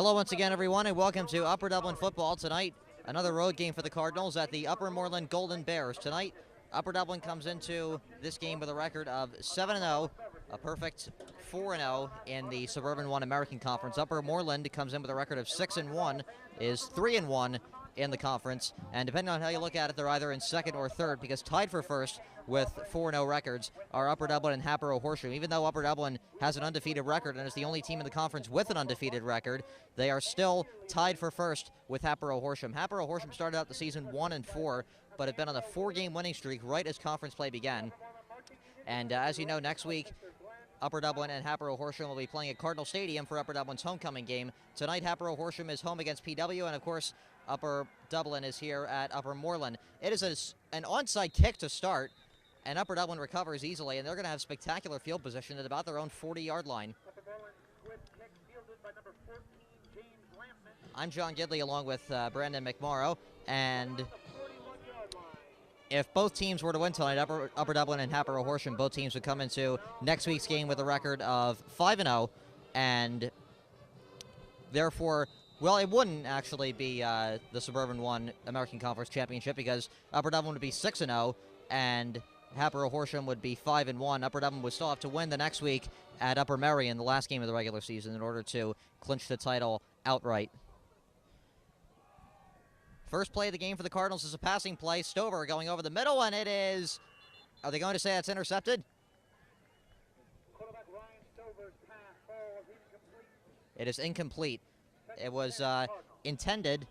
Hello once again, everyone, and welcome to Upper Dublin football tonight. Another road game for the Cardinals at the Upper Moreland Golden Bears. Tonight, Upper Dublin comes into this game with a record of 7-0, a perfect 4-0 in the Suburban 1 American Conference. Upper Moreland comes in with a record of 6-1, is 3-1 in the conference, and depending on how you look at it, they're either in second or third, because tied for first with 4-0 records are Upper Dublin and Happero Horsham. Even though Upper Dublin has an undefeated record and is the only team in the conference with an undefeated record, they are still tied for first with Happero Horsham. Happero Horsham started out the season 1-4, but have been on a 4-game winning streak right as conference play began. And as you know, next week, Upper Dublin and Happero Horsham will be playing at Cardinal Stadium for Upper Dublin's homecoming game. Tonight, Happero Horsham is home against PW, and of course, Upper Dublin is here at Upper Moreland. It is an onside kick to start, and Upper Dublin recovers easily, and they're going to have spectacular field position at about their own 40-yard line. I'm John Gidley along with Brandon McMorrow, and if both teams were to win tonight, Upper Dublin and Happero Horsham, both teams would come into next week's game with a record of 5-0, and therefore, well, it wouldn't actually be the Suburban 1 American Conference Championship, because Upper Dublin would be 6-0, and Happero Horsham would be 5-1. Upper Dublin would still have to win the next week at Upper Merion, the last game of the regular season, in order to clinch the title outright. First play of the game for the Cardinals is a passing play. Stover going over the middle, and it is... Are they going to say that's intercepted? It is incomplete. It was intended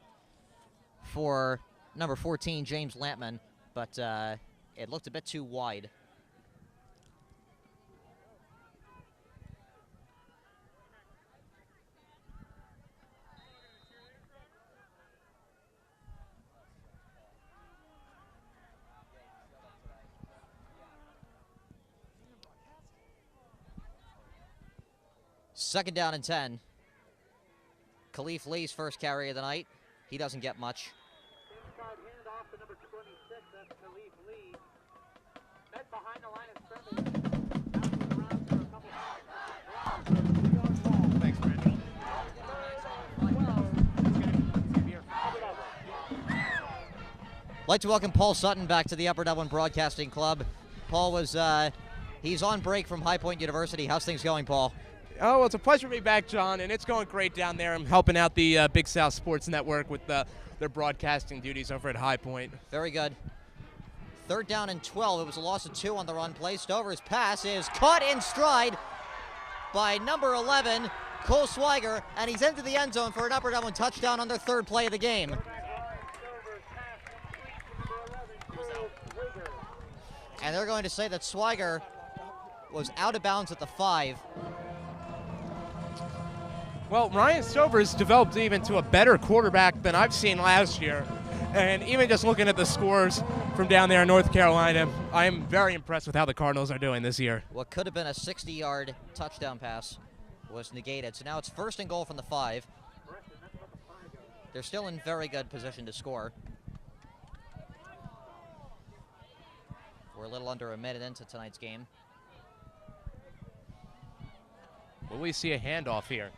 for number 14, James Lampman, but it looked a bit too wide. Second down and 10. Khalif Lee's first carry of the night. He doesn't get much. Inside handoff to number 26, that's Khalif Lee. Met behind the line of scrimmage. Thanks, Brandon. I'd like to welcome Paul Sutton back to the Upper Dublin Broadcasting Club. Paul was, he's on break from High Point University. How's things going, Paul? Oh, well, it's a pleasure to be back, John, and it's going great down there. I'm helping out the Big South Sports Network with their broadcasting duties over at High Point. Very good. Third down and 12. It was a loss of 2 on the run play. Stover's pass is caught in stride by number 11, Cole Swiger, and he's into the end zone for an Upper Dublin touchdown on their third play of the game. And they're going to say that Swiger was out of bounds at the 5. Well, Ryan Stover's developed even to a better quarterback than I've seen last year. And even just looking at the scores from down there in North Carolina, I am very impressed with how the Cardinals are doing this year. What could have been a 60-yard touchdown pass was negated. So now it's first and goal from the 5. They're still in very good position to score. We're a little under a minute into tonight's game. Will we see a handoff here?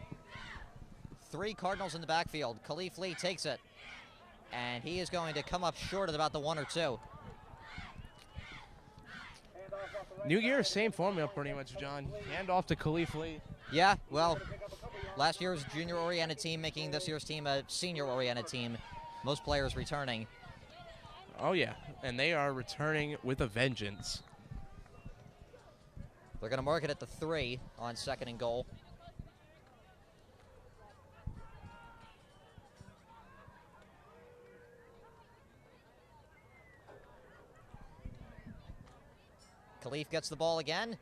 3 Cardinals in the backfield. Khalif Lee takes it, and he is going to come up short at about the 1 or 2. New year, same formula pretty much, John. Handoff to Khalif Lee. Yeah, well, last year's junior-oriented team making this year's team a senior-oriented team. Most players returning. Oh, yeah, and they are returning with a vengeance. They're going to mark it at the 3 on second and goal. Khalif gets the ball again,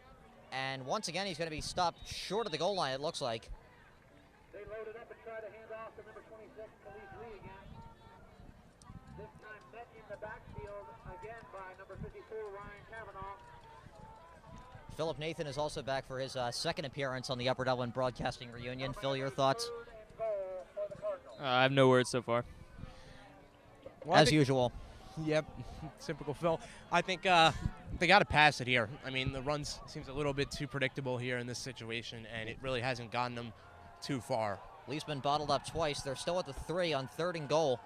and once again he's going to be stopped short of the goal line, it looks like. They loaded up and tried to hand off to number 26, Khalif Lee again. This time met in the backfield again by number 54, Ryan Kavanaugh. Philip Nathan is also back for his second appearance on the Upper Dublin Broadcasting Reunion. Phil, your thoughts? I have no words so far. Well, As usual. Yep, typical Phil. I think they got to pass it here. I mean, the runs seems a little bit too predictable here in this situation, and it really hasn't gotten them too far. Lee's been bottled up twice. They're still at the 3 on 3rd and goal.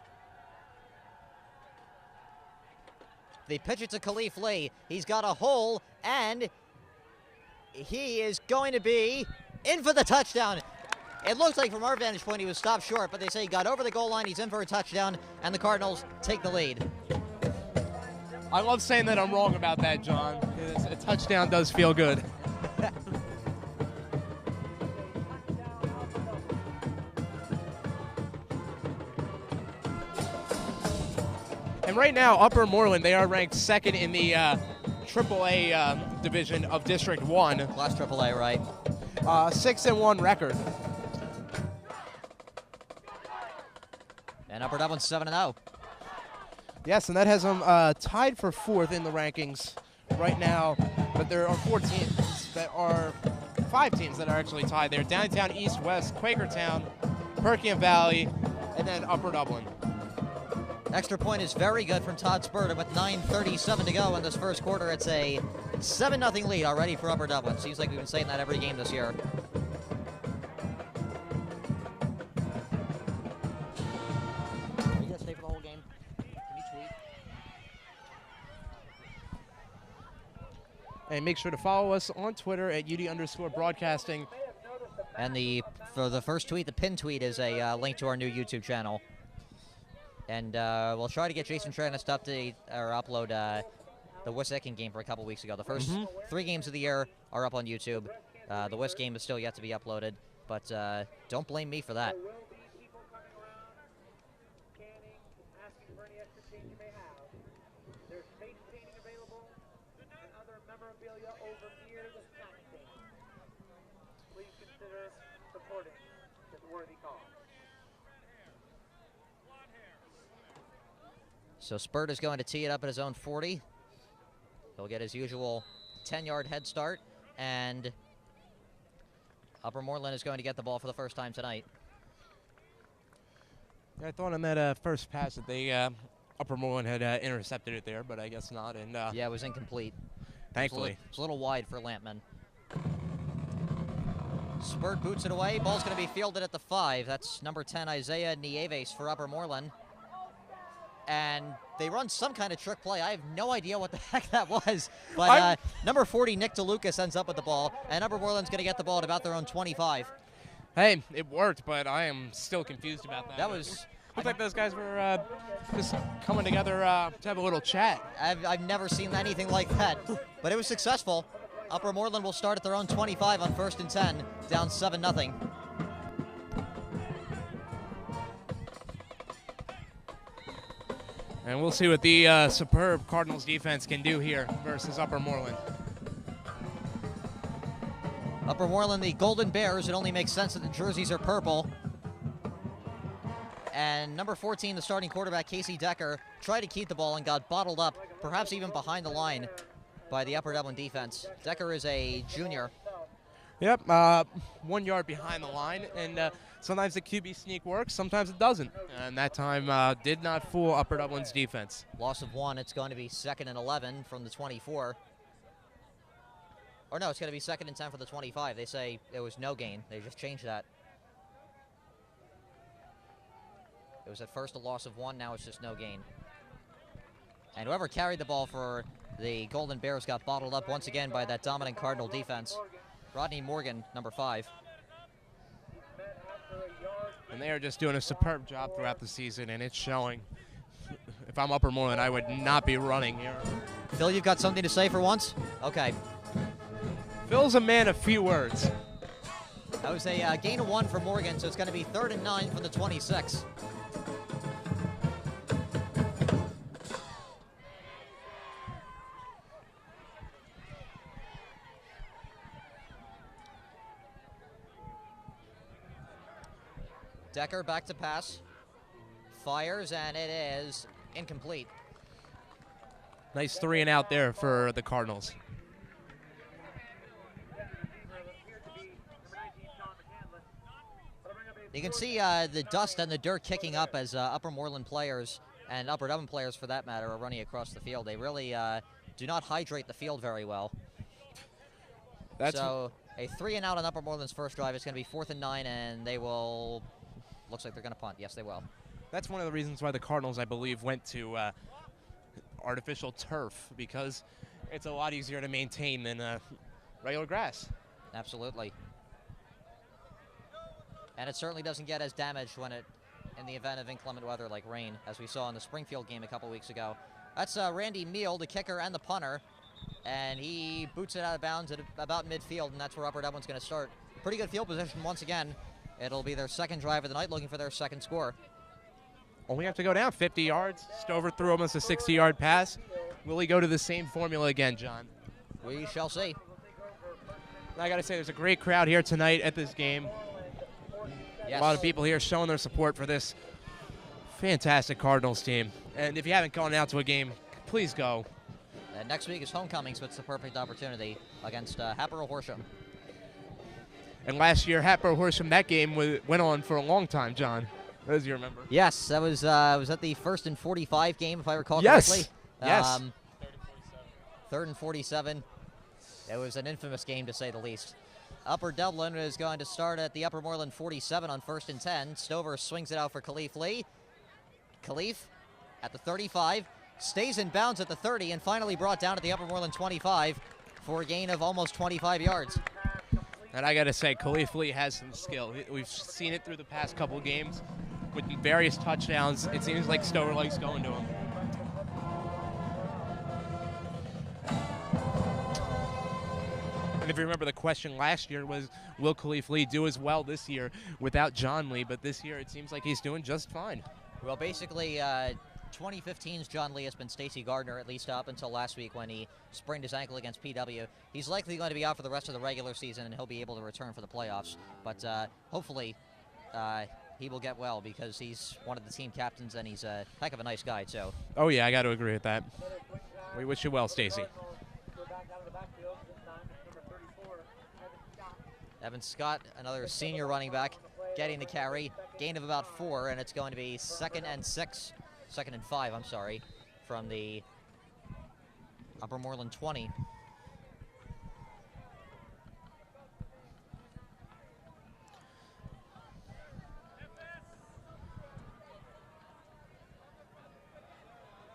They pitch it to Khalif Lee. He's got a hole, and he is going to be in for the touchdown. It looks like from our vantage point he was stopped short, but they say he got over the goal line, he's in for a touchdown, and the Cardinals take the lead. I love saying that I'm wrong about that, John. A touchdown does feel good. And right now, Upper Moreland, they are ranked 2nd in the AAA division of District 1. Class AAA, right? 6-1 record. And Upper Dublin's 7-0. Yes, and that has them tied for 4th in the rankings right now. But there are 5 teams that are actually tied there. Downtown, East, West, Quakertown, Perkins Valley, and then Upper Dublin. Extra point is very good from Todd Spurta with 9:37 to go in this first quarter. It's a 7-0 lead already for Upper Dublin. Seems like we've been saying that every game this year. Are you gonna stay for the whole game? Can you tweet? And make sure to follow us on Twitter at UD_broadcasting. And for the first tweet, the pin tweet is a link to our new YouTube channel. And we'll try to get Jason Tranis to update or upload the Wissahickon game for a couple weeks ago. The first 3 games of the year are up on YouTube. The Wiss game is still yet to be uploaded, but don't blame me for that. Please consider supporting this worthy cause. So Spurt is going to tee it up at his own 40. He'll get his usual 10-yard head start, and Upper Moreland is going to get the ball for the first time tonight. I thought on that first pass that they Upper Moreland had intercepted it there, but I guess not. And yeah, it was incomplete. Thankfully. It's a little wide for Lampman. Spurt boots it away. Ball's going to be fielded at the 5. That's number 10, Isaiah Nieves for Upper Moreland. And they run some kind of trick play. I have no idea what the heck that was. But number 40, Nick DeLucas, ends up with the ball. And Upper Moreland's going to get the ball at about their own 25. Hey, it worked, but I am still confused about that. That was... Looked like those guys were just coming together to have a little chat. I've never seen anything like that. But it was successful. Upper Moreland will start at their own 25 on 1st and 10, down 7-0. And we'll see what the superb Cardinals defense can do here versus Upper Moreland. Upper Moreland, the Golden Bears. It only makes sense that the jerseys are purple. And number 14, the starting quarterback, Casey Decker, tried to keep the ball and got bottled up, perhaps even behind the line, by the Upper Dublin defense. Decker is a junior. Yep, 1 yard behind the line, and sometimes the QB sneak works, sometimes it doesn't. And that time did not fool Upper Dublin's defense. Loss of 1. It's going to be 2nd and 11 from the 24. Or no, it's going to be 2nd and 10 for the 25. They say it was no gain. They just changed that. It was at first a loss of 1. Now it's just no gain. And whoever carried the ball for the Golden Bears got bottled up once again by that dominant Cardinal defense. Rodney Morgan, number 5. And they are just doing a superb job throughout the season, and it's showing. If I'm Upper Moreland, I would not be running here. Phil, you've got something to say for once? Okay. Phil's a man of few words. That was a gain of 1 for Morgan, so it's going to be 3rd and 9 from the 26. Decker back to pass. Fires, and it is incomplete. Nice 3 and out there for the Cardinals. You can see the dust and the dirt kicking up as Upper Moreland players, and Upper Dublin players for that matter, are running across the field. They really do not hydrate the field very well. So A 3-and-out on Upper Moreland's first drive. It's going to be 4th and 9, and they will, looks like they're going to punt. Yes, they will. That's one of the reasons why the Cardinals, I believe, went to artificial turf, because it's a lot easier to maintain than regular grass. Absolutely. And it certainly doesn't get as damaged when in the event of inclement weather like rain, as we saw in the Springfield game a couple weeks ago. That's Randy Meal, the kicker and the punter, and he boots it out of bounds at about midfield, and that's where Upper Dublin's going to start. Pretty good field position once again. It'll be their second drive of the night, looking for their second score. Only have to go down 50 yards. Stover threw almost a 60-yard pass. Will he go to the same formula again, John? We shall see. I got to say, there's a great crowd here tonight at this game. Yes. A lot of people here showing their support for this fantastic Cardinals team. And if you haven't gone out to a game, please go. Next week is homecoming, so it's the perfect opportunity against Hatboro Horsham. And last year, Hatboro Horsham, that game went on for a long time, John, as you remember. Yes, that was that the 1st and 45 game, if I recall yes. correctly. Yes. 3rd and 47. It was an infamous game, to say the least. Upper Dublin is going to start at the Upper Moreland 47 on 1st and 10. Stover swings it out for Khalif Lee. Khalif at the 35, stays in bounds at the 30, and finally brought down at the Upper Moreland 25 for a gain of almost 25 yards. And I got to say, Khalif Lee has some skill. We've seen it through the past couple games with various touchdowns. It seems like Stover likes going to him. And if you remember, the question last year was, will Khalif Lee do as well this year without John Lee? But this year it seems like he's doing just fine. Well, basically, 2015's John Lee has been Stacy Gardner, at least up until last week when he sprained his ankle against PW. He's likely going to be out for the rest of the regular season, and he'll be able to return for the playoffs. But hopefully he will get well, because he's one of the team captains, and he's a heck of a nice guy, too. Oh, yeah, I got to agree with that. We wish you well, Stacy. Evan Scott, another senior running back, getting the carry. Gain of about 4, and it's going to be 2nd and 5, I'm sorry, from the Upper Moreland 20.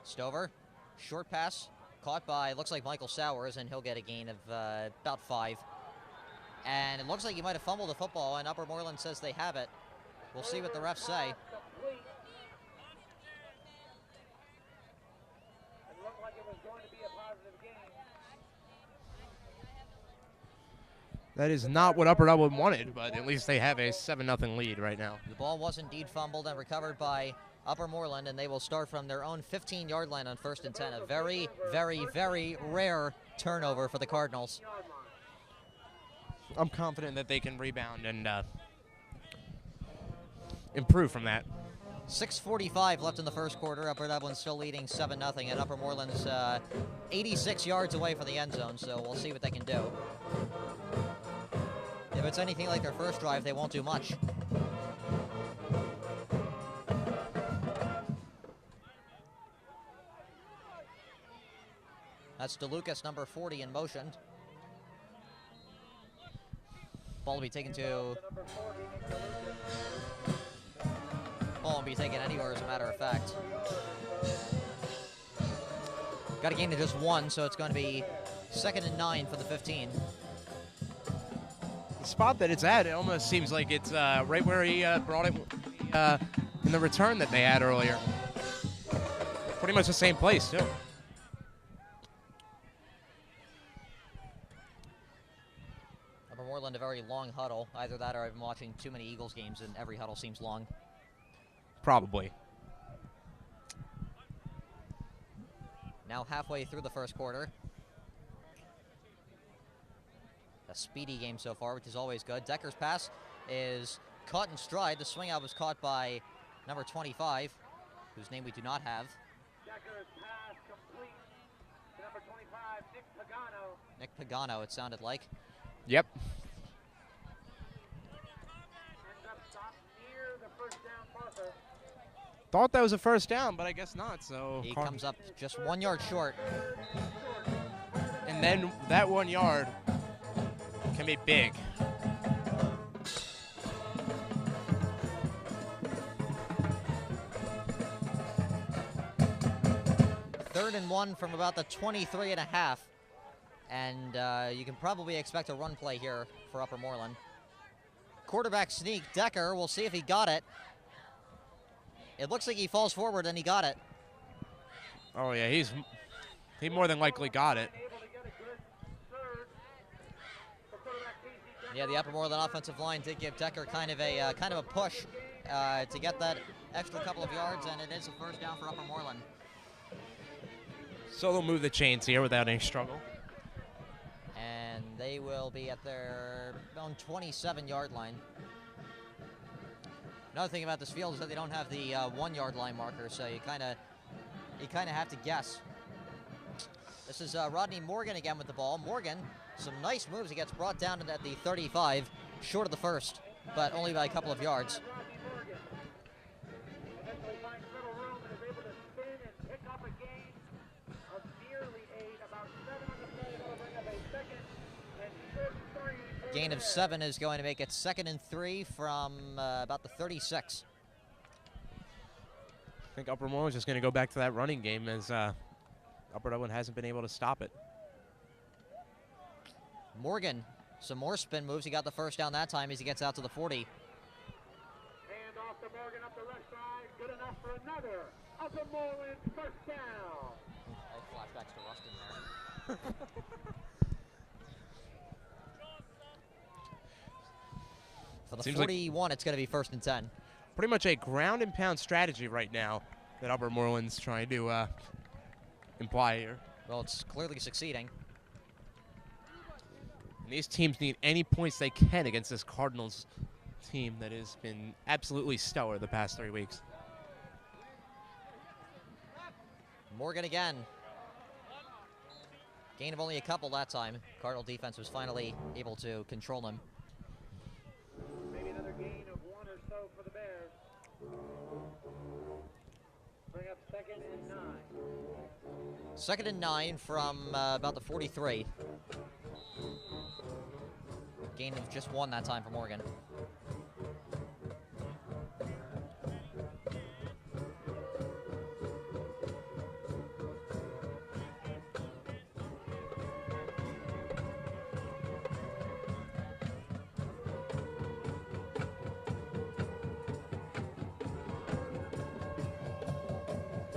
Stover, short pass, caught by, looks like Michael Sowers, and he'll get a gain of about 5. And it looks like he might have fumbled the football, and Upper Moreland says they have it. We'll see what the refs say. It looked like it was going to be a positive game. That is not what Upper Dublin wanted, but at least they have a 7-0 lead right now. The ball was indeed fumbled and recovered by Upper Moreland, and they will start from their own 15-yard line on 1st and 10. A very, very, very rare turnover for the Cardinals. I'm confident that they can rebound and improve from that. 6:45 left in the first quarter. Upper Dublin still leading 7-0, and Upper Moreland's 86 yards away from the end zone, so we'll see what they can do. If it's anything like their first drive, they won't do much. That's DeLucas, number 40, in motion. Ball will be taken to... Ball won't be taken anywhere, as a matter of fact. Got a gain of just 1, so it's going to be 2nd and 9 for the 15. The spot that it's at, it almost seems like it's right where he brought it in the return that they had earlier. Pretty much the same place, too. Upper Moreland, a very long huddle. Either that or I've been watching too many Eagles games, and every huddle seems long. Probably. Now halfway through the first quarter. A speedy game so far, which is always good. Decker's pass is caught in stride. The swing out was caught by number 25, whose name we do not have. Decker's pass complete to number 25, Nick Pagano. Nick Pagano, it sounded like. Yep. Ends up stopped near the first down marker. Thought that was a first down, but I guess not. So He comes up just 1 yard short. And then that 1 yard can be big. Third and 1 from about the 23.5. And you can probably expect a run play here for Upper Moreland. Quarterback sneak, Decker. We'll see if he got it. It looks like he falls forward and he got it. Oh yeah, he more than likely got it. Yeah, the Upper Moreland offensive line did give Decker kind of a push to get that extra couple of yards, and it is a first down for Upper Moreland. So they'll move the chains here without any struggle. And they will be at their own 27-yard line. Another thing about this field is that they don't have the 1-yard line marker, so you kind of have to guess. This is Rodney Morgan again with the ball. Morgan, some nice moves. He gets brought down at the 35, short of the first, but only by a couple of yards. Gain of 7 is going to make it 2nd and 3 from about the 36. I think Upper Moreland is just going to go back to that running game as Upper Dublin hasn't been able to stop it. Morgan, some more spin moves. He got the first down that time as he gets out to the 40. Hand off to Morgan up the left side. Good enough for another Upper Moreland first down. Flashbacks to Rustin there. For the 41, it's going to be 1st and 10. Pretty much a ground and pound strategy right now that Upper Moreland's trying to imply here. Well, it's clearly succeeding. And these teams need any points they can against this Cardinals team that has been absolutely stellar the past 3 weeks. Morgan again. Gain of only a couple that time. Cardinal defense was finally able to control him. Maybe another gain of 1 or so for the Bears. Bring up 2nd and 9. 2nd and 9 from about the 43. Gain of just 1 that time for Morgan.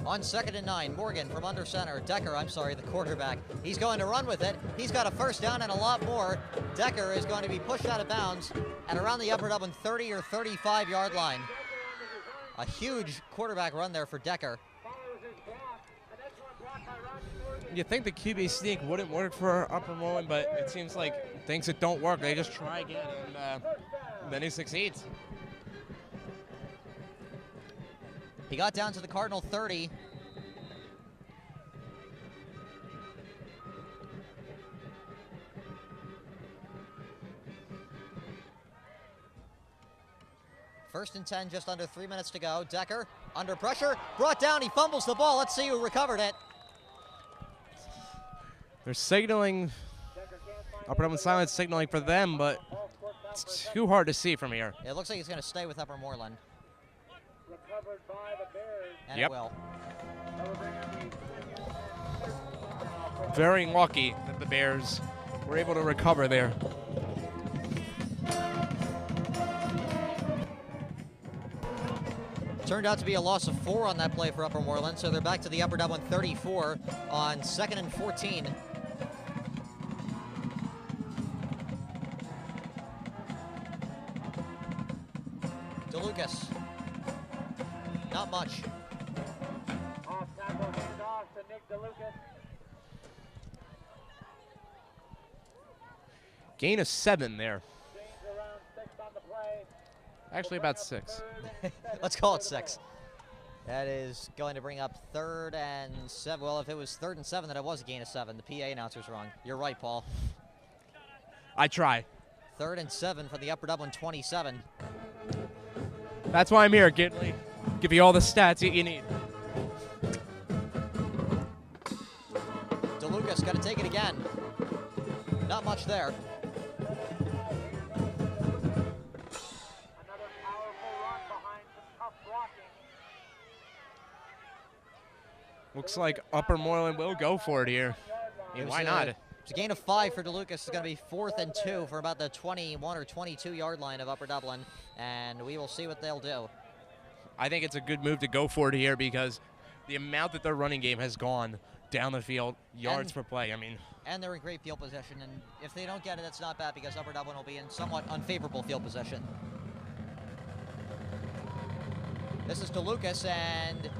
On 2nd and 9, Morgan from under center. Decker, the quarterback. He's going to run with it. He's got a first down and a lot more. Decker is going to be pushed out of bounds at around the Upper Dublin 30 or 35-yard line. A huge quarterback run there for Decker. You think the QB sneak wouldn't work for Upper Moreland, but it seems like things that don't work, they just try again, and then he succeeds. He got down to the Cardinal 30. First and 10, just under 3 minutes to go. Decker under pressure, brought down. He fumbles the ball. Let's see who recovered it. They're signaling, Upper Dublin Silence signaling for them, but it's too hard to see from here. It looks like he's going to stay with Upper Moreland. Recovered by the Bears. And Yep. it will. Very lucky that the Bears were able to recover there. Turned out to be a loss of 4 on that play for Upper Moreland, so they're back to the Upper Dublin 34 on 2nd and 14. DeLucas. Not much. Off tackle handoff to Nick DeLucas. Gain of 7 there. Gains around 6 on the play. Actually about 6. Let's call it 6. That is going to bring up 3rd and 7. Well, if it was 3rd and 7, then it was a gain of 7. The PA announcer's wrong. You're right, Paul. I try. 3rd and 7 for the Upper Dublin 27. That's why I'm here, Gidley. Give you all the stats you need. DeLucas got to take it again. Not much there. Looks like Upper Moreland will go for it here. Why not? It's a gain of 5 for DeLucas. It's going to be 4th and 2 for about the 21 or 22 yard line of Upper Dublin, and we will see what they'll do. I think it's a good move to go for it here because the amount that their running game has gone down the field, yards per play, I mean. And they're in great field position, and if they don't get it, that's not bad because Upper Dublin will be in somewhat unfavorable field position. This is DeLucas, and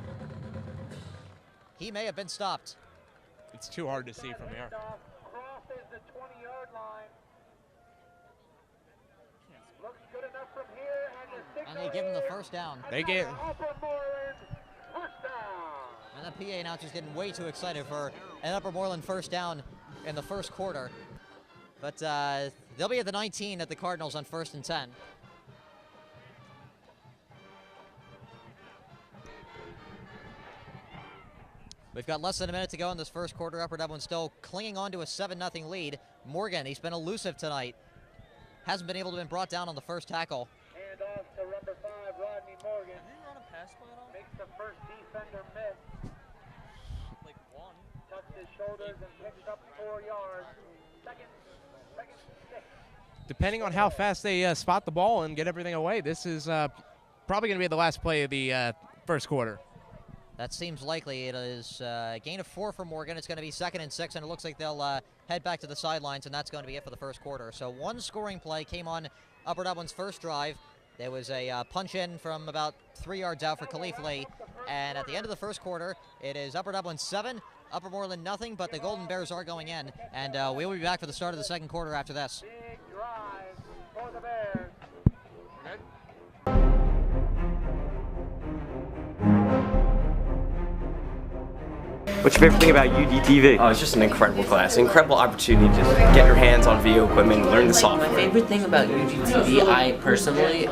he may have been stopped. It's too hard to see from here. Crosses the 20-yard line. Looks good enough from here, and they give him the first down. They get. Upper Moreland touchdown. And the PA announcer's getting way too excited for an Upper Moreland first down in the first quarter. But they'll be at the 19 at the Cardinals on 1st and 10. We've got less than a minute to go in this first quarter. Upper Dublin still clinging on to a 7-0 lead. Morgan, he's been elusive tonight. Hasn't been able to be brought down on the first tackle. Hand off to number 5, Rodney Morgan. Makes the first defender miss. Tucks his shoulders and picks up 4 yards. Second 6. Depending on how fast they spot the ball and get everything away, this is probably going to be the last play of the first quarter. That seems likely. It is a gain of 4 for Morgan. It's going to be 2nd and 6, and it looks like they'll head back to the sidelines, and that's going to be it for the first quarter. So one scoring play came on Upper Dublin's first drive. There was a punch-in from about 3 yards out for Khalif Lee, and at the end of the first quarter, it is Upper Dublin 7, Upper Moreland nothing, but the Golden Bears are going in, and we will be back for the start of the second quarter after this. Big drive for the Bears. What's your favorite thing about UDTV? Oh, it's just an incredible class, incredible opportunity to get your hands on video equipment and learn the software. My favorite thing about UGTV, I personally,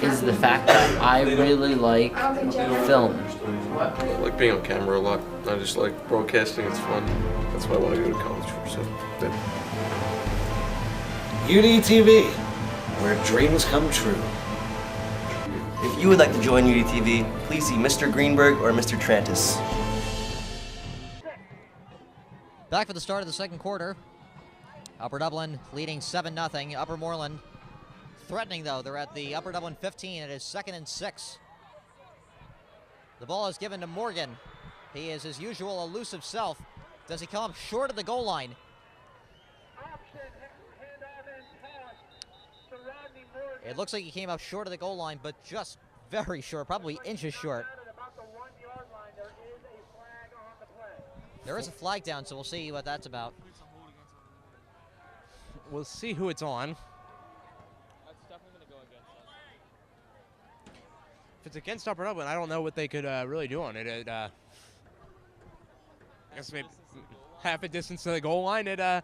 is the fact that I really like film. I like being on camera a lot. I just like broadcasting, it's fun. That's what I want to go to college for, so yeah. UDTV, where dreams come true. If you would like to join UDTV, please see Mr. Greenberg or Mr. Trantis. Back for the start of the second quarter. Upper Dublin leading 7-0. Upper Moreland threatening, though. They're at the Upper Dublin 15. It is 2nd and 6. The ball is given to Morgan. He is his usual elusive self. Does he come up short of the goal line? It looks like he came up short of the goal line, but just very short, probably inches short. There is a flag down, so we'll see what that's about. We'll see who it's on. That's definitely going to go against us. If it's against Upper Dublin, I don't know what they could really do on it. I guess maybe half a distance to the goal line at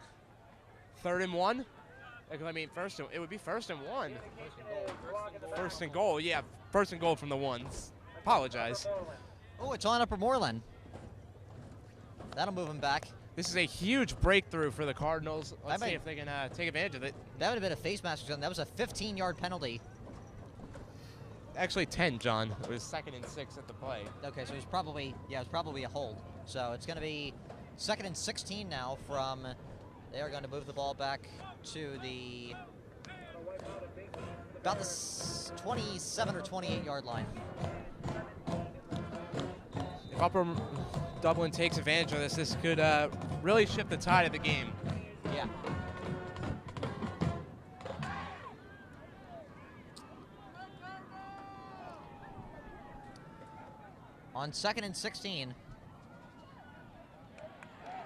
3rd and 1. I mean, it would be 1st and 1. First and goal, yeah. 1st and goal from the ones. Apologize. Oh, it's on Upper Moreland. That'll move him back. This is a huge breakthrough for the Cardinals. Let's see if they can take advantage of it. That would have been a face mask. That was a 15-yard penalty. Actually 10, John. It was 2nd and 6 at the play. Okay, so it was probably a hold. So it's going to be 2nd and 16 now from, they are going to move the ball back to the, about the 27 or 28-yard line. If Upper Dublin takes advantage of this could really shift the tide of the game. Yeah. On 2nd and 16,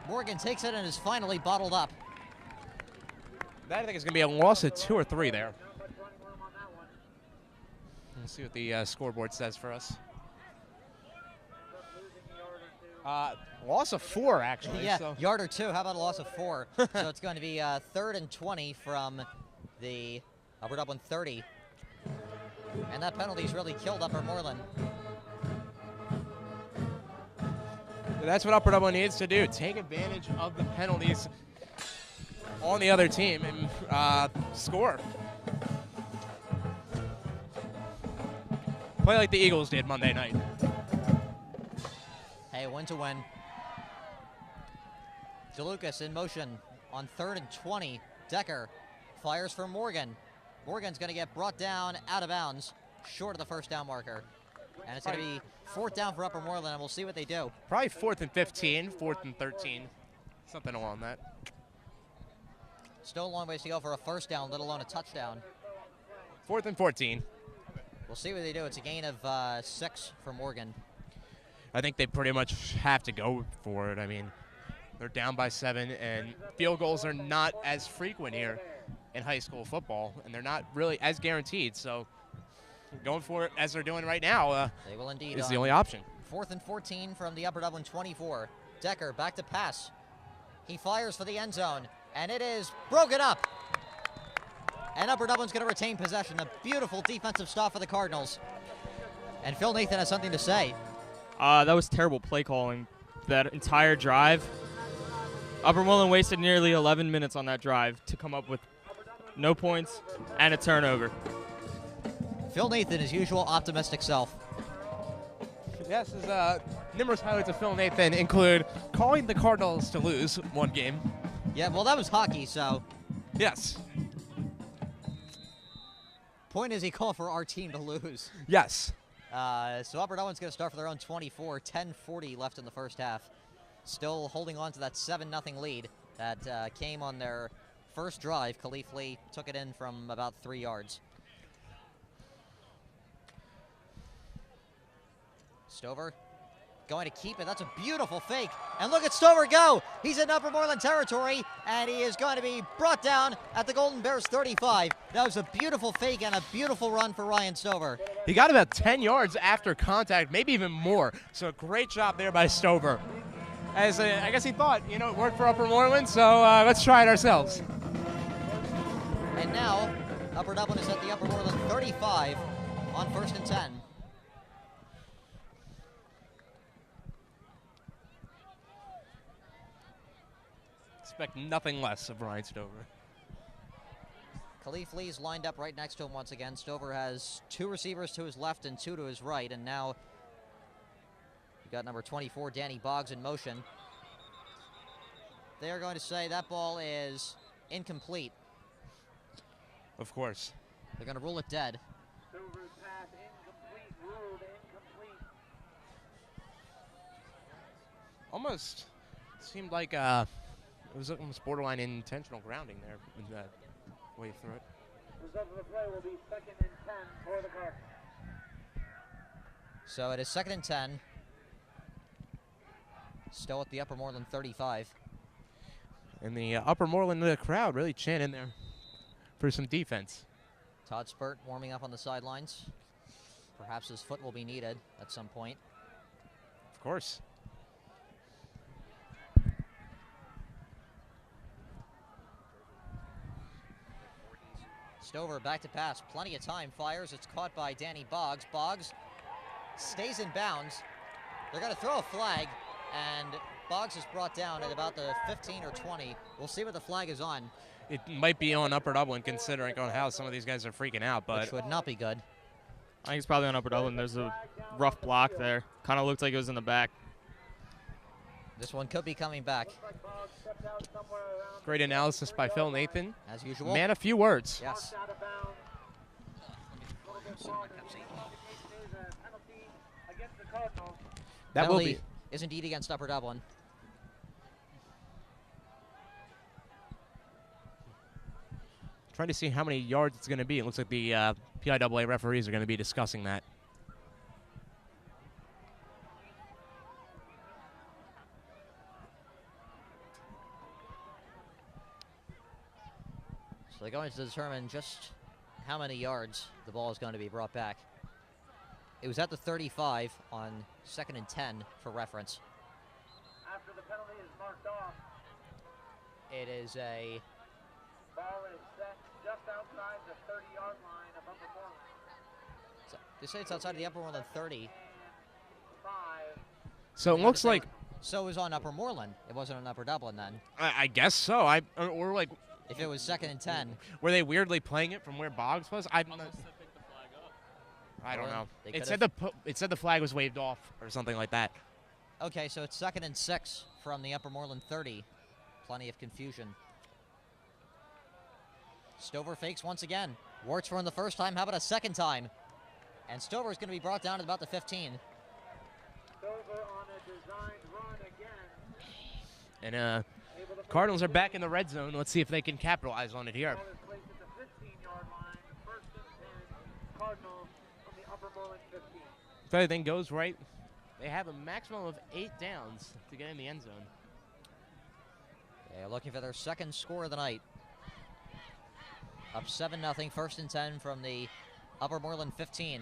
Morgan takes it and is finally bottled up. That, I think, is going to be a loss of 2 or 3 there. Let's see what the scoreboard says for us. Loss of 4, actually. Yeah, so. yard or 2. How about a loss of 4? So it's going to be 3rd and 20 from the Upper Dublin 30. And that penalty's really killed Upper Moreland. That's what Upper Dublin needs to do. Take advantage of the penalties on the other team and score. Play like the Eagles did Monday night. Hey, Hey, a win to win. DeLucas in motion on 3rd and 20. Decker fires for Morgan. Morgan's going to get brought down out of bounds, short of the first down marker. And it's going to be 4th down for Upper Moreland, and we'll see what they do. Probably 4th and 15, 4th and 13, something along that. Still a long ways to go for a first down, let alone a touchdown. 4th and 14. We'll see what they do. It's a gain of 6 for Morgan. I think they pretty much have to go for it. I mean, they're down by 7, and field goals are not as frequent here in high school football, and they're not really as guaranteed. So going for it as they're doing right now they will indeed is the only option. 4th and 14 from the Upper Dublin 24. Decker back to pass. He fires for the end zone, and it is broken up. And Upper Dublin's going to retain possession. A beautiful defensive stop for the Cardinals. And Phil Nathan has something to say. That was terrible play calling. That entire drive. Upper Moreland wasted nearly 11 minutes on that drive to come up with no points and a turnover. Phil Nathan, his usual optimistic self. Yes, his numerous highlights of Phil Nathan include calling the Cardinals to lose one game. Yeah, well, that was hockey, so. Yes. Point is, he called for our team to lose. Yes. So Upper Dublin's going to start for their own 24. 10:40 left in the first half. Still holding on to that 7-0 lead that came on their first drive. Khalif Lee took it in from about 3 yards. Stover going to keep it. That's a beautiful fake. And look at Stover go. He's in Upper Moreland territory, and he is going to be brought down at the Golden Bears 35. That was a beautiful fake and a beautiful run for Ryan Stover. He got about 10 yards after contact, maybe even more. So great job there by Stover. As I guess he thought, it worked for Upper Moreland, so let's try it ourselves. And now, Upper Dublin is at the Upper Moreland 35 on 1st and 10. Expect nothing less of Ryan Stover. Khalif Lee's lined up right next to him once again. Stover has 2 receivers to his left and 2 to his right, and now you got number 24, Danny Boggs, in motion. They are going to say that ball is incomplete. Of course. They're going to rule it dead. Stover's pass incomplete, ruled incomplete. Almost seemed like it was almost borderline intentional grounding there with that way through it. Result of the play will be 2nd and 10 for the Cardinals. So it is 2nd and 10. Still at the Upper Moreland 35. And the Upper Moreland crowd really chanting there for some defense. Todd Spurt warming up on the sidelines. Perhaps his foot will be needed at some point. Of course. Stover back to pass, plenty of time, fires, it's caught by Danny Boggs. Boggs stays in bounds. They're going to throw a flag, and Boggs is brought down at about the 15 or 20. We'll see what the flag is on. It might be on Upper Dublin, considering on how some of these guys are freaking out, but which would not be good. I think it's probably on Upper Dublin. There's a rough block there. Kind of looked like it was in the back. This one could be coming back. Great analysis by Phil Nathan. As usual. Man, a few words. Yes. That will Penalty be. is indeed against Upper Dublin. Trying to see how many yards it's going to be. It looks like the PIAA referees are going to be discussing that. So they're going to determine just how many yards the ball is going to be brought back. It was at the 35 on 2nd and 10 for reference. After the penalty is marked off, It is a ball is set just outside the 30-yard line of Upper Moreland. they say it's outside of the Upper Moreland 30. 5. So it looks like. So it was on Upper Moreland. It wasn't on Upper Dublin then. I guess so. Or like. If it was 2nd and 10. Were they weirdly playing it from where Boggs was? I don't know. Well, It they said it said the flag was waved off or something like that. Okay, so it's 2nd and 6 from the Upper Moreland 30. Plenty of confusion. Stover fakes once again. Works for him the first time. How about a second time? And Stover's going to be brought down to about the 15. Stover on a designed run again. And Cardinals are back in the red zone. Let's see if they can capitalize on it here. Ball is placed at the 15-yard line. 1st and 10. Cardinals from the Upper Moreland 15. If everything goes right, they have a maximum of 8 downs to get in the end zone. They're looking for their second score of the night. Up 7-0, 1st and 10 from the Upper Moreland 15.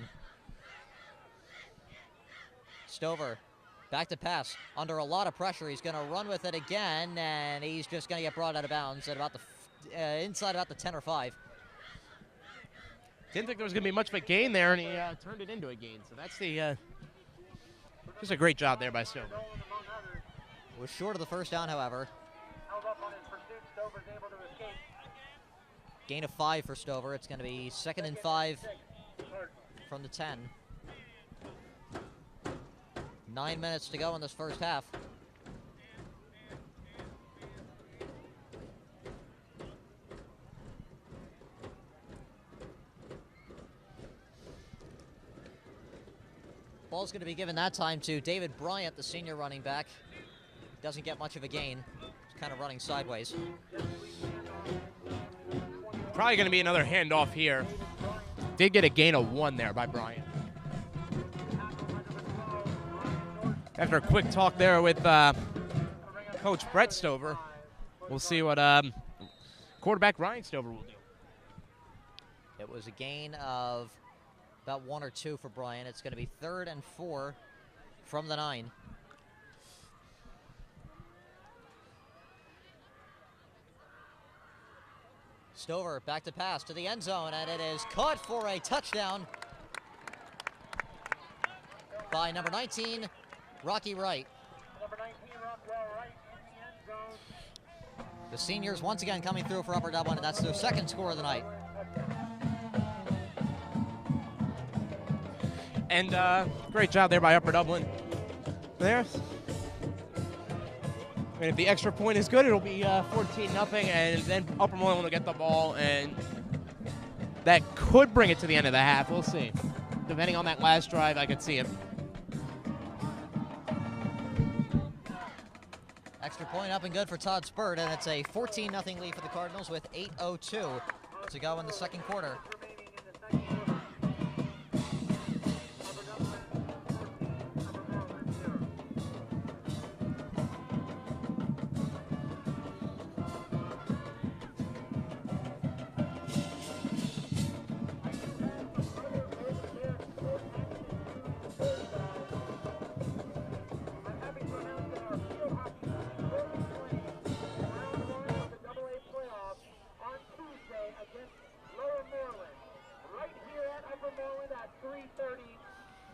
Stover, back to pass, under a lot of pressure. He's going to run with it again, and he's just going to get brought out of bounds at about the inside about the 10 or 5. Didn't think there was going to be much of a gain there, and he turned it into a gain. So that's the just a great job there by Stover. Was short of the first down, however. Held up on his pursuit. Stover's able to escape. Gain of 5 for Stover. It's going to be 2nd and 5 from the 10. 9 minutes to go in this first half. Ball's going to be given that time to David Bryant, the senior running back. Doesn't get much of a gain. He's kind of running sideways. Probably going to be another handoff here. Did get a gain of 1 there by Bryant. After a quick talk there with Coach Brett Stover, we'll see what quarterback Ryan Stover will do. It was a gain of about 1 or 2 for Bryant. It's going to be 3rd and 4 from the 9. Stover back to pass to the end zone, and it is caught for a touchdown by number 19, Rocky Wright. Number 19, Rockwell Wright in the end zone. The seniors once again coming through for Upper Dublin, and that's their second score of the night. And great job there by Upper Dublin. There. And if the extra point is good, it'll be 14-0, and then Upper Moreland will get the ball, and that could bring it to the end of the half. We'll see. Depending on that last drive, I could see it. Extra point up and good for Todd Spurt, and it's a 14-0 lead for the Cardinals with 8:02 to go in the second quarter.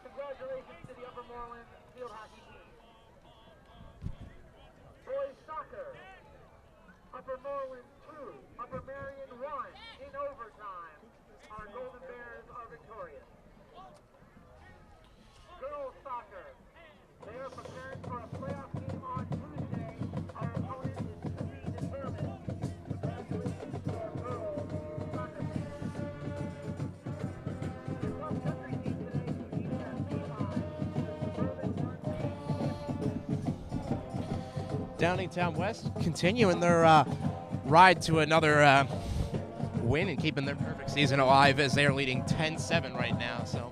Congratulations to the Upper Moreland field hockey team. Boys soccer, Upper Moreland 2, Upper Marion 1 in overtime. Our Golden Bears are victorious. Girls soccer, they are preparing for a playoff game on Tuesday. Our opponent is to be determined. Congratulations to our girls soccer team. The cross-country team today competed at Downingtown West continuing their ride to another win and keeping their perfect season alive as they're leading 10-7 right now. So.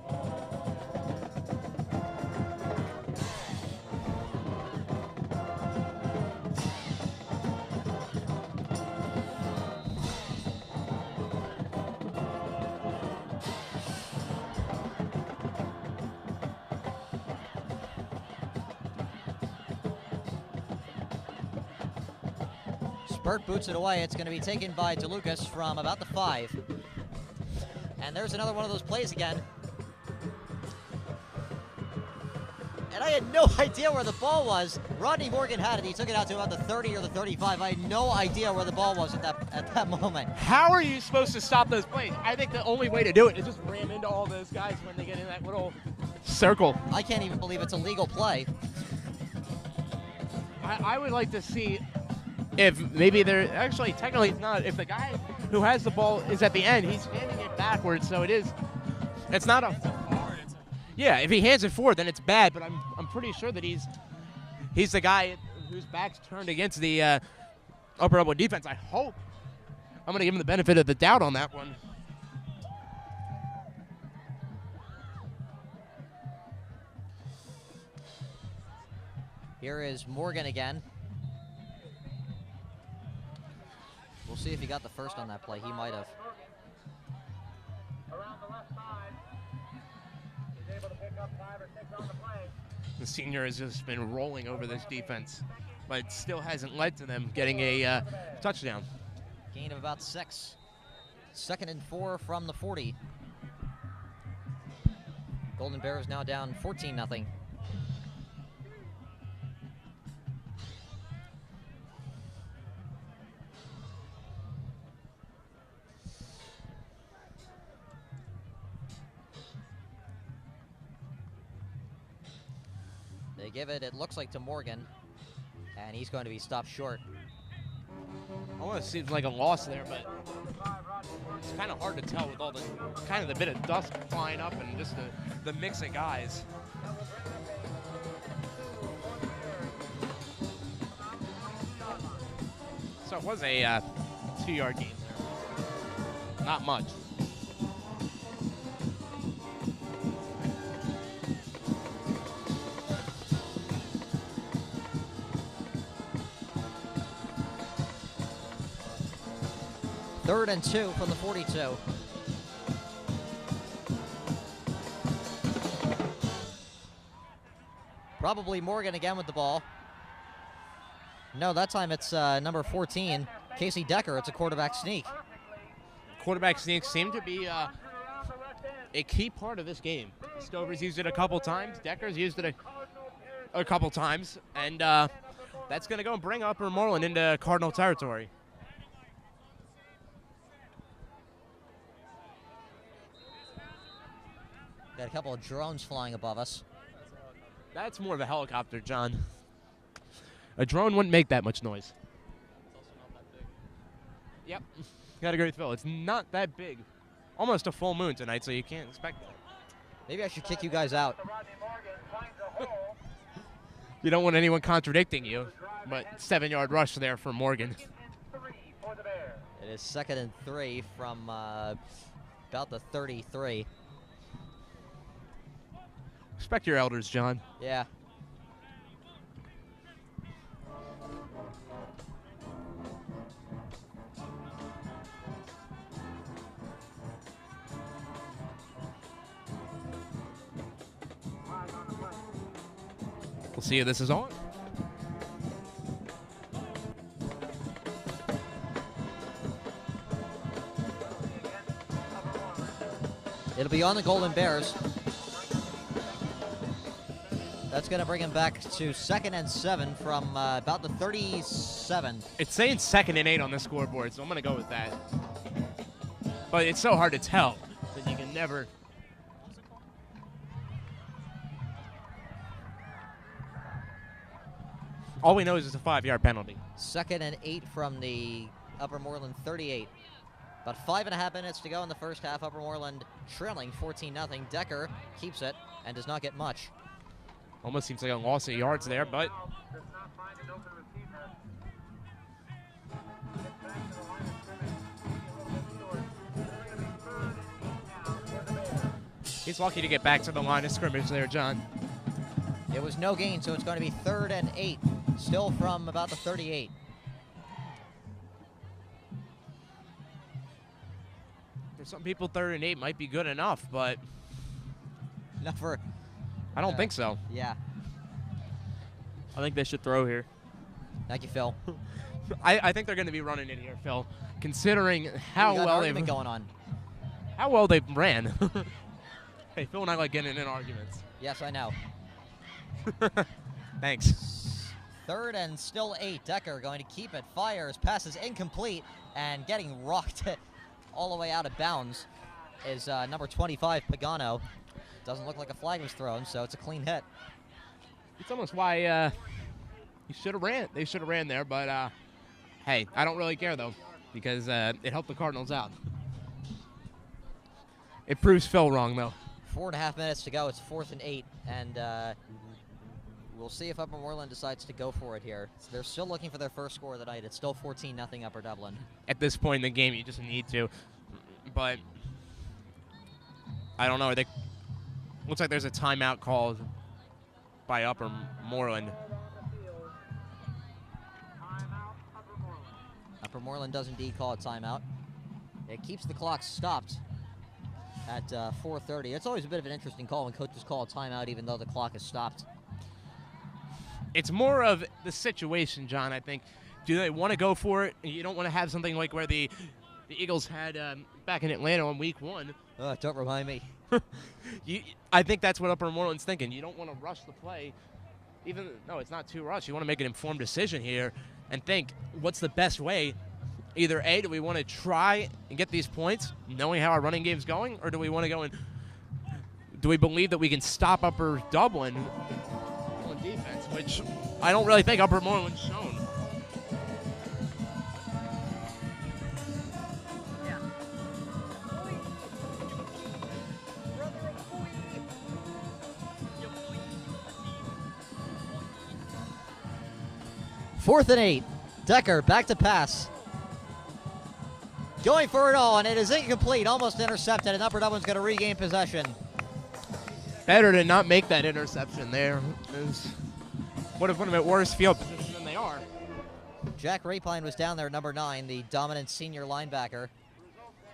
Spurt boots it away. It's going to be taken by DeLucas from about the 5. And there's another one of those plays again. And I had no idea where the ball was. Rodney Morgan had it. He took it out to about the 30 or the 35. I had no idea where the ball was at that moment. How are you supposed to stop those plays? I think the only way to do it is just ram into all those guys when they get in that little circle. I can't even believe it's a legal play. I would like to see if maybe they're actually technically it's not. If the guy who has the ball is at the end, he's handing it backwards, so it's not a forward. Yeah, if he hands it forward, then it's bad. But I'm pretty sure that he's the guy whose back's turned against the upper elbow defense. I hope. I'm gonna give him the benefit of the doubt on that one. Here is Morgan again. We'll see if he got the first on that play. He might have. Around the left side. He's able to pick up 5 or 6 on the play. The senior has just been rolling over this defense, but it still hasn't led to them getting a touchdown. Gain of about 6. 2nd and 4 from the 40. Golden Bears now down 14-0. They give it looks like, to Morgan, and he's going to be stopped short. Almost seems like a loss there, but it's kind of hard to tell with all the the bit of dust flying up and just the mix of guys. So it was a 2-yard gain there. Not much. Third and 2 from the 42. Probably Morgan again with the ball. No, that time it's number 14, Casey Decker. It's a quarterback sneak. Quarterback sneaks seem to be a key part of this game. Stover's used it a couple times. Decker's used it a couple times. And that's going to go and bring Upper Moreland into Cardinal territory. Got a couple of drones flying above us. That's more of a helicopter, John. A drone wouldn't make that much noise. Yep. Gotta agree with Phil. It's not that big. Almost a full moon tonight, so you can't expect that. Maybe I should kick you guys out. You don't want anyone contradicting you, but 7-yard rush there for Morgan. It is 2nd and 3 from about the 33. Respect your elders, John. Yeah. We'll see if this is on. It'll be on the Golden Bears. That's going to bring him back to 2nd and 7 from about the 37. It's saying 2nd and 8 on the scoreboard, so I'm going to go with that. But it's so hard to tell that you can never. All we know is it's a 5-yard penalty. 2nd and 8 from the Upper Moreland 38. About 5.5 minutes to go in the first half. Upper Moreland trailing 14-0. Decker keeps it and does not get much. Almost seems like a loss of yards there, but he's lucky to get back to the line of scrimmage there, John. It was no gain, so it's going to be 3rd and 8, still from about the 38. For some people, 3rd and 8 might be good enough, but not for. I don't think so. Yeah. I think they should throw here. Thank you, Phil. I think they're going to be running in here, Phil, considering how well they've going on. How well they've ran. Hey, Phil and I like getting in arguments. Yes, I know. Thanks. 3rd and still 8. Decker going to keep it. Fires. Passes incomplete and getting rocked all the way out of bounds is number 25, Pagano. Doesn't look like a flag was thrown, so it's a clean hit. It's almost why He should have ran. They should have ran there, but hey, I don't really care though because it helped the Cardinals out. It proves Phil wrong though. 4.5 minutes to go. It's 4th and 8, and we'll see if Upper Moreland decides to go for it here. They're still looking for their first score of the night. It's still 14-0 Upper Dublin. At this point in the game, you just need to. But I don't know. Looks like there's a timeout called by Upper Moreland. Upper Moreland does indeed call a timeout. It keeps the clock stopped at 4:30. It's always a bit of an interesting call when coaches call a timeout even though the clock is stopped. It's more of the situation, John, I think. Do they want to go for it? You don't want to have something like where the Eagles had back in Atlanta on week 1. Don't remind me. I think that's what Upper Moreland's thinking. You don't want to rush the play. Even no, it's not too rushed. You want to make an informed decision here and think, what's the best way? Either A, do we want to try and get these points knowing how our running game's going, or do we want to go and do we believe that we can stop Upper Dublin on defense, which I don't really think Upper Moreland's shown. Fourth and 8. Decker back to pass. Going for it all, and it is incomplete. Almost intercepted, and Upper Dublin's going to regain possession. Better to not make that interception there. Would have put them at worse field position than they are. Jack Rapine was down there, number 9, the dominant senior linebacker.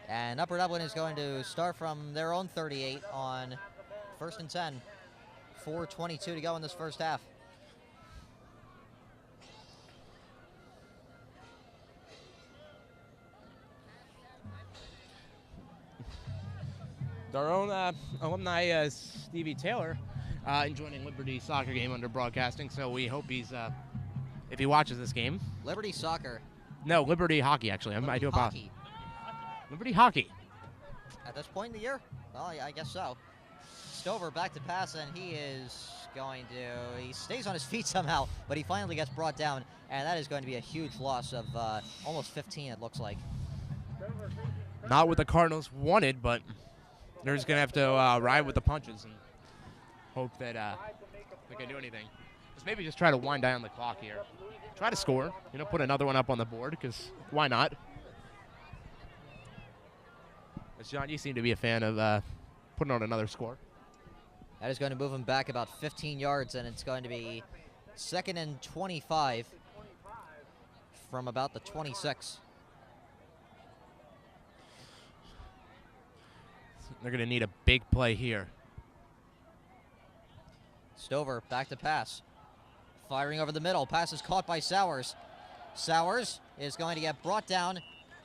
And Upper Dublin is going to start from their own 38 on 1st and 10. 4:22 to go in this first half. Our own alumni, Stevie Taylor, enjoying Liberty soccer game under broadcasting, so we hope he's, if he watches this game. Liberty soccer. No, Liberty hockey, actually. I do apologize. Hockey. Liberty hockey. At this point in the year? Well, I guess so. Stover back to pass, and he is going to, he stays on his feet somehow, but he finally gets brought down, and that is going to be a huge loss of almost 15, it looks like. Not what the Cardinals wanted, but they're just going to have to ride with the punches and hope that they can do anything. Maybe just try to wind down the clock here. Try to score. Put another one up on the board, because why not? As John, you seem to be a fan of putting on another score. That is going to move him back about 15 yards, and it's going to be 2nd and 25 from about the 26. They're going to need a big play here. Stover back to pass. Firing over the middle. Pass is caught by Sowers. Sowers is going to get brought down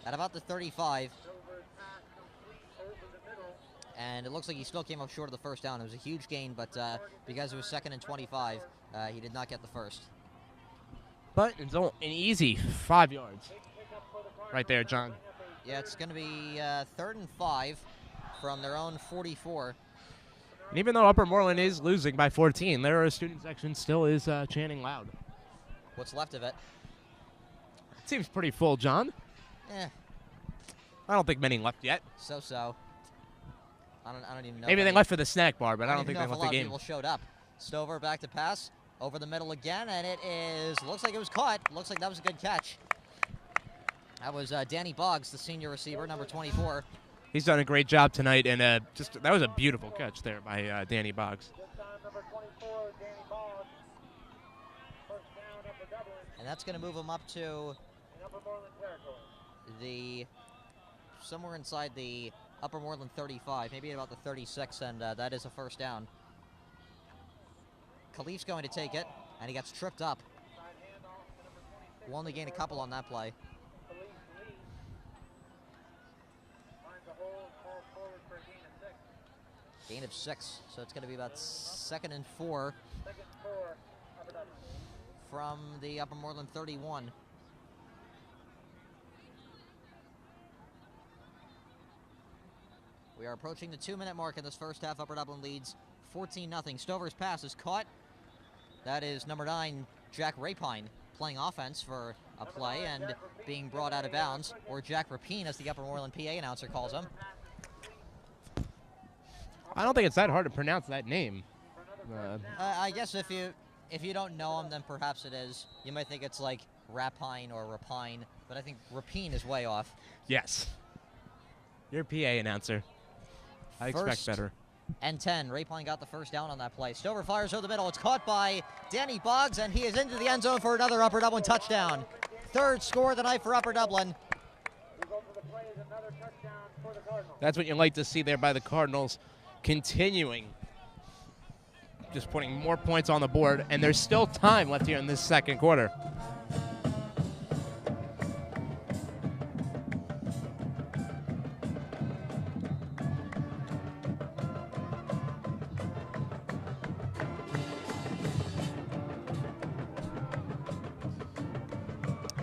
at about the 35. And it looks like he still came up short of the first down. It was a huge gain, but because it was 2nd and 25, he did not get the first. But it's an easy 5 yards right there, John. Yeah, it's going to be 3rd and 5 from their own 44. And even though Upper Moreland is losing by 14, their student section still is chanting loud. What's left of it? It seems pretty full, John. I don't think many left yet. So. I don't even know. Maybe they left for the snack bar, but I don't think they left the game. A lot of people showed up. Stover back to pass. Over the middle again, and it is, looks like it was caught. Looks like that was a good catch. That was Danny Boggs, the senior receiver, number 24. He's done a great job tonight, and that was a beautiful catch there by Danny Boggs. And that's going to move him up to somewhere inside the Upper Moreland 35, maybe about the 36, and that is a first down. Khalif's going to take it, and he gets tripped up. We'll only gain a couple on that play. Gain of 6, so it's going to be about 2nd and 4 from the Upper Moreland 31. We are approaching the 2-minute mark in this first half. Upper Dublin leads 14-0. Stover's pass is caught. That is number 9, Jack Rapine playing offense for a play and being brought out of bounds, or Jack Rapine, as the Upper Moreland PA announcer calls him. I don't think it's that hard to pronounce that name. I guess if you don't know him, then perhaps it is. You might think it's like Rapine or Rapine, but I think Rapine is way off. Yes. You're a PA announcer. I expect better. And 10. Rapine got the first down on that play. Stover fires over the middle. It's caught by Danny Boggs, and he is into the end zone for another Upper Dublin touchdown. Third score of the night for Upper Dublin. That's what you like to see there by the Cardinals, continuing, just putting more points on the board, and there's still time left here in this second quarter.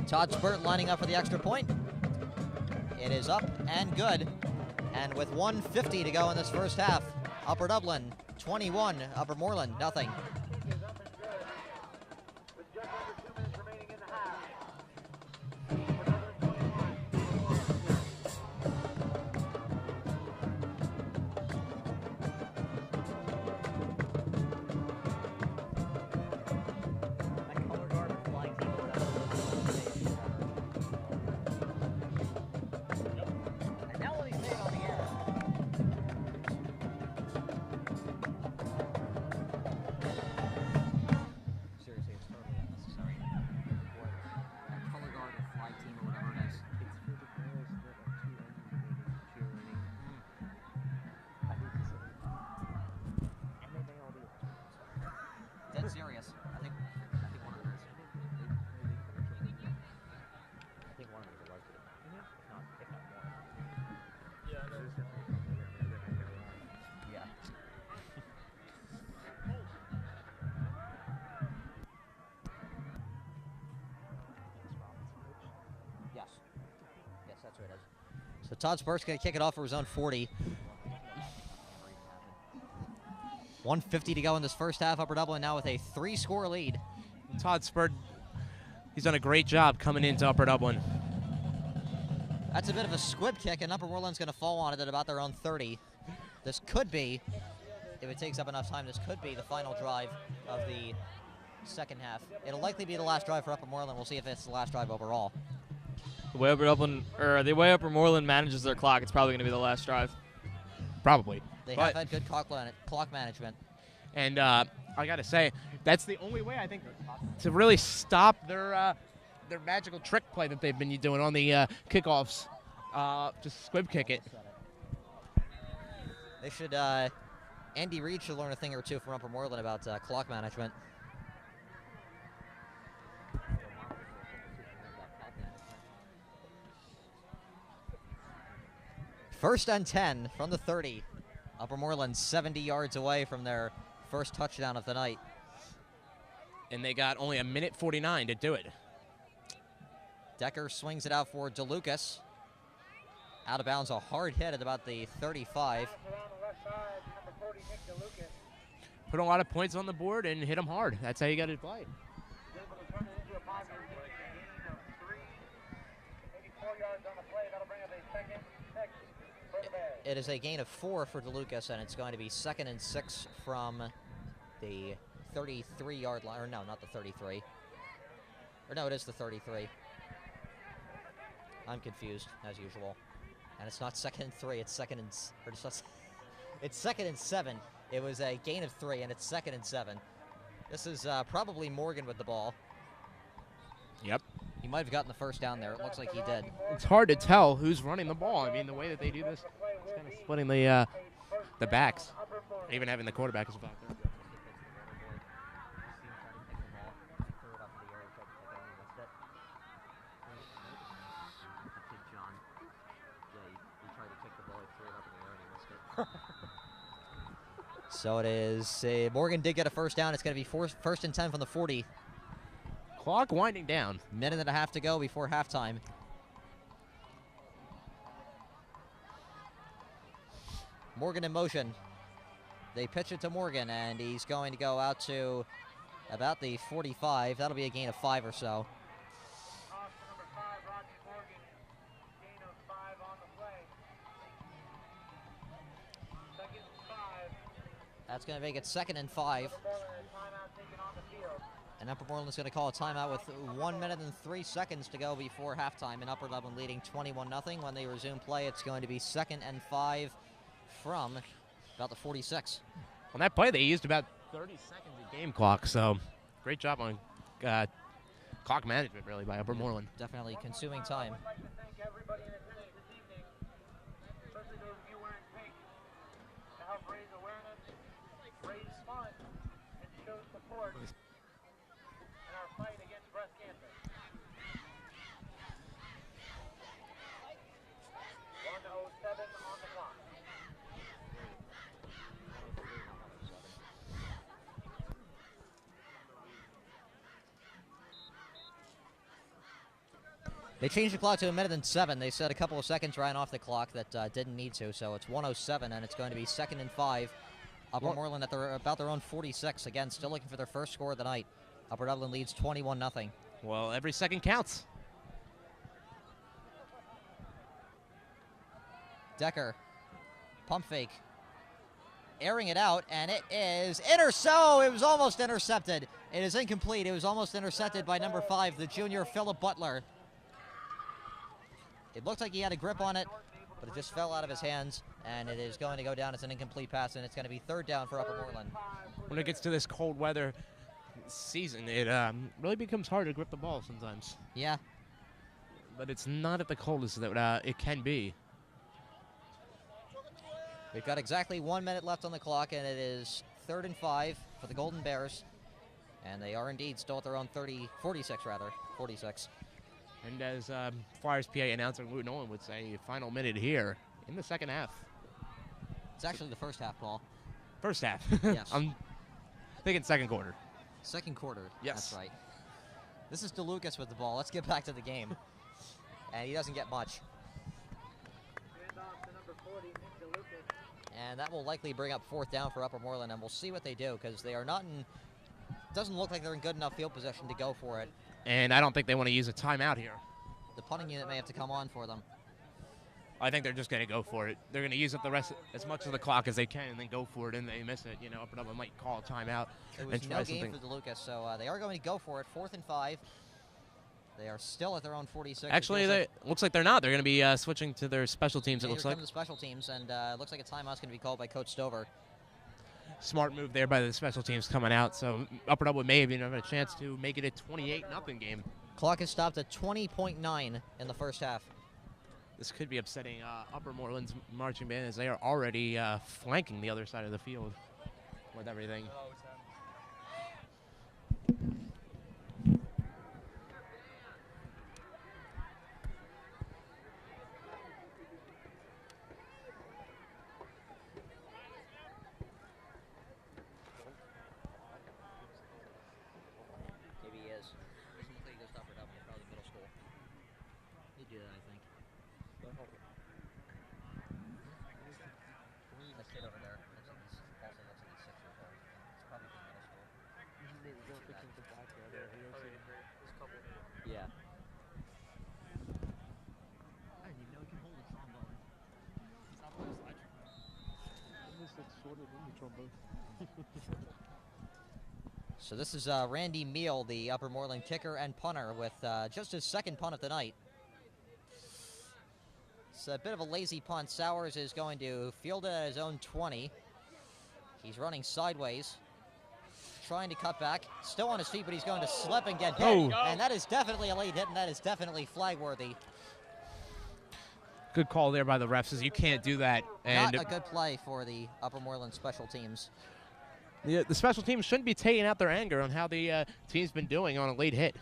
Todd Spurt lining up for the extra point. It is up and good. And with 1:50 to go in this first half, Upper Dublin 21, Upper Moreland nothing. Serious. I think one of them is. I think one of them is a varsity. If not more. Yeah. Yes. Yes, that's what it is. So Todd Spurt's going to kick it off for his own 40. 1:50 to go in this first half. Upper Dublin now with a 3-score lead. Todd Spurt, he's done a great job coming into Upper Dublin. That's a bit of a squib kick, and Upper Moreland's going to fall on it at about their own 30. This could be, if it takes up enough time, this could be the final drive of the second half. It'll likely be the last drive for Upper Moreland. We'll see if it's the last drive overall. The way Upper Moreland manages their clock, it's probably going to be the last drive. Probably. They have had good clock management. And I got to say, that's the only way, I think, to really stop their magical trick play that they've been doing on the kickoffs. Just squib kick it. They should, Andy Reid should learn a thing or two from Upper Moreland about clock management. First and 10 from the 30. Upper Moreland 70 yards away from their first touchdown of the night. And they got only 1:49 to do it. Decker swings it out for DeLucas. Out of bounds, a hard hit at about the 35. Put a lot of points on the board and hit them hard. That's how you got to play. It is a gain of 4 for DeLucas, and it's going to be 2nd and 6 from the 33-yard line. Or no, not the 33. Or no, it is the 33. I'm confused, as usual. And it's not 2nd and 3, it's 2nd and... It's 2nd and 7. It was a gain of 3, and it's 2nd and 7. This is probably Morgan with the ball. Yep. He might have gotten the first down there. It looks like he did. It's hard to tell who's running the ball. I mean, the way that they do this, it's kind of splitting the backs. Even having the quarterback as a back there. So it is, Morgan did get a first down. It's going to be first and 10 from the 40. Clock winding down. Minute and a half to go before halftime. Morgan in motion. They pitch it to Morgan, and he's going to go out to about the 45. That'll be a gain of 5 or so. Off to number 5, Rocky Morgan. Gain of 5 on the play. Second and 5. That's going to make it 2nd and 5. Moreland, a timeout taken on the field. And Upper Moreland's going to call a timeout with 1 minute and 3 seconds to go before halftime. And Upper Dublin leading 21-0. When they resume play, it's going to be 2nd and 5 from about the 46. On that play, they used about 30 seconds of game clock, so great job on clock management, really, by Upper Moreland. Definitely consuming time. I'd like to thank everybody in attendance this evening, especially those of you wearing pink, to help raise awareness, raise funds, and show support in our fight against breast cancer. 1:07 on the clock. They changed the clock to 1 minute and 7. They said a couple of seconds ran off the clock that didn't need to, so it's 1:07, and it's going to be 2nd and 5. Upper Moreland at about their own 46. Again, still looking for their first score of the night. Upper Dublin leads 21-0. Well, every second counts. Decker, pump fake, airing it out, and it is it was almost intercepted. It is incomplete. It was almost intercepted by number 5, the junior Philip Butler. It looked like he had a grip on it, but it just fell out of his hands, and it is going to go down as an incomplete pass, and it's going to be 3rd down for Upper Moreland. When it gets to this cold weather season, it really becomes hard to grip the ball sometimes. Yeah. But it's not at the coldest that it can be. We've got exactly 1 minute left on the clock, and it is 3rd and 5 for the Golden Bears. And they are indeed still at their own 46. And as Flyers PA announcer Lou Nolan would say, final minute here in the second half. It's actually the first half, Paul. First half. Yes. I'm thinking second quarter. Second quarter. Yes. That's right. This is DeLucas with the ball. Let's get back to the game. And he doesn't get much. Handoff to number 40, Nick DeLucas. And that will likely bring up 4th down for Upper Moreland, and we'll see what they do, because they are not in... Doesn't look like they're in good enough field position to go for it. And I don't think they want to use a timeout here. The punting unit may have to come on for them. I think they're just going to go for it. They're going to use up the rest, as much of the clock as they can, and then go for it, and they miss it. You know, Upper Dublin might call a timeout It and was try no something. game for DeLucas, so they are going to go for it. 4th and 5. They are still at their own 46. Actually, looks like they're not. They're going to be switching to their special teams, it looks like. The special teams, and it looks like a timeout's going to be called by Coach Stover. Smart move there by the special teams coming out, so Upper Dublin may have even have a chance to make it a 28-0 game. Clock is stopped at 20.9 in the first half. This could be upsetting Upper Moreland's marching band, as they are already flanking the other side of the field with everything. Maybe he is. Doesn't look like he goes to Upper Dublin, probably middle school. He'd do that, I think. The kid over there, also looks like he's 6 years old. It's probably from middle school. Yeah. I didn't even know he could hold a trombone. So this is Randy Meal, the Upper Moreland kicker and punter, with just his 2nd punt of the night. It's a bit of a lazy punt. Sowers is going to field it at his own 20. He's running sideways, trying to cut back. Still on his feet, but he's going to slip and get hit. Oh. And that is definitely a late hit, and that is definitely flag-worthy. Good call there by the refs, as you can't do that. And Not a good play for the Upper Moreland special teams. the special teams shouldn't be taking out their anger on how the team's been doing on a late hit.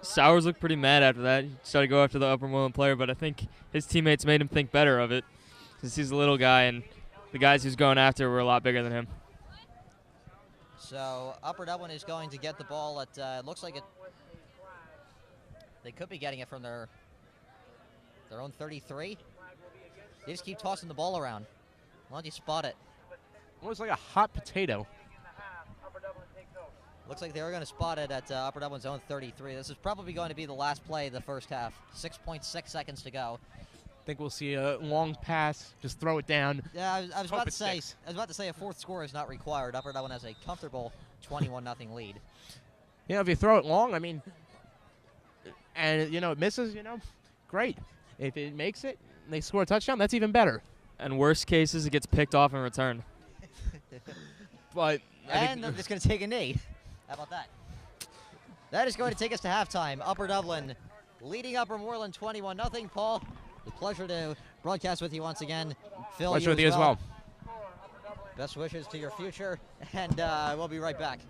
Sowers looked pretty mad after that. He started to go after the Upper Moreland player, but I think his teammates made him think better of it, because he's a little guy, and the guys he's going after were a lot bigger than him. So Upper Dublin is going to get the ball at, it looks like it, they could be getting it from their own 33. They just keep tossing the ball around. Why don't you spot it? Almost like a hot potato. Upper Dublin Looks like they were going to spot it at Upper Dublin's own 33. This is probably going to be the last play of the first half. 6.6 seconds to go. I think we'll see a long pass. Just throw it down. Yeah, I was Hope about to it say. sticks. I was about to say a fourth score is not required. Upper Dublin has a comfortable 21-0 lead. If you throw it long, I mean, and it misses, great. If it makes it, and they score a touchdown, that's even better. And worst cases, it gets picked off in return. But And they're just going to take a knee. How about that? That is going to take us to halftime. Upper Dublin leading Upper Moreland 21-0. Paul, a pleasure to broadcast with you once again. Phil, pleasure with you as well. Best wishes to your future, and we'll be right back.